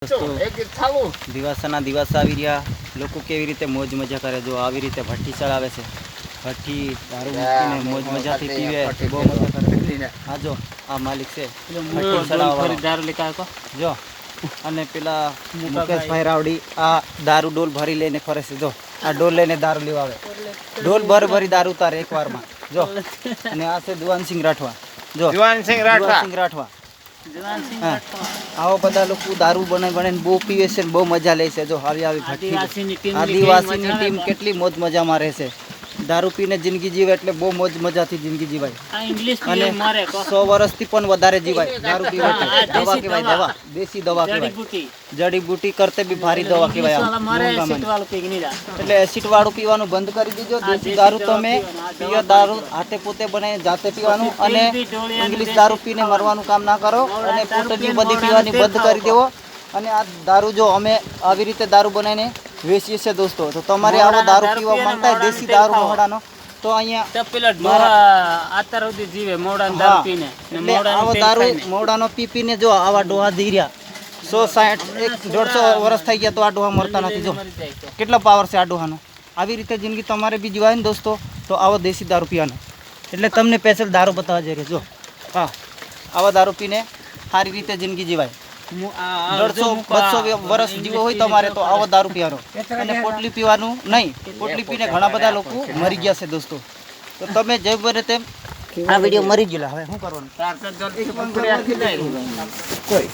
दोस्तों दिवासाना दिवस આવી રહ્યા લોકો કેવી રીતે મોજ મજા કરે જો આવી રીતે ભઠ્ઠી ચડાવે છે ભઠ્ઠી દારૂ મૂકીને મોજ મજાથી પીવે બહુ મજા કરે હા જો આ માલિક છે ભઠ્ઠી ચડાવવા દારૂ લેકા જો અને પેલા મુકેશભાઈ રાવડી આ દારૂ ડોલ ભરી લઈને ફરે છે જો આ ડોલ લઈને દારૂ લેવા આવે ડોલ ભરી દારૂ ઉતારે એકવારમાં જો અને આ છે દિવાનસિંહ રાઠવા જો દિવાનસિંહ રાઠવા આવો બધા લોકો દારૂ બનાવીને બહુ પીવે છે ને બહુ મજા લે છે જો આવી આદિવાસીની ટીમ કેટલી મોજ મજામાં રહે છે દારૂ પીને જિંદગી જીવે એટલે બહુ મોજ મજાથી જિંદગી જીવાય અને 100 વર્ષથી પણ વધારે જીવાય દારૂ પીવાથી દવા કહેવાય દવા દેશી દવા કહેવાય જડીબૂટી કરતે બી ભારી દવા કહેવાય એટલે એસિડ વાળું પીવાનું બંધ કરી દીજો દેશી દારૂ તમે પીઓ દારૂ હાથે પોતે બનાવીને જાતે પીવાનું અને ઇંગ્લિશ દારૂ પીને મરવાનું કામ ના કરો અને પોટલી બધી પીવાની બંધ કરી દેવો અને આ દારૂ જો અમે આવી રીતે દારૂ બનાવીને વેચીએ છીએ દોસ્તો તો તમારે આવો દારૂ પીવા માંગતા હોય દેશી દારૂ મોડાનો તો અહીંયા આવો દારૂ મોડાનો પીને જો આવા ડોહા દી રહ્યા 160 150 વર્ષ થઈ ગયા તો આ ડોહા મરતા નથી જો કેટલો પાવર છે આ ડોહાનો આવી રીતે જિંદગી તમારે બી જીવાય ને દોસ્તો તો આવો દેશી દારૂ પીવાનો એટલે તમને સ્પેશિયલ દારૂ બતાવવા જઈ રહ્યો જો હા આવા દારૂ પીને સારી રીતે જિંદગી જીવાય 150-200 વર્ષ જીવો હોય તમારે તો આવો દારૂ પીવાનો અને પોટલી પીવાનું નહીં પોટલી પીને ઘણા બધા લોકો મરી ગયા છે દોસ્તો તો તમે જે બને તેમ આ વિડીયો મરી ગયેલા હવે શું કરવાનું કોઈ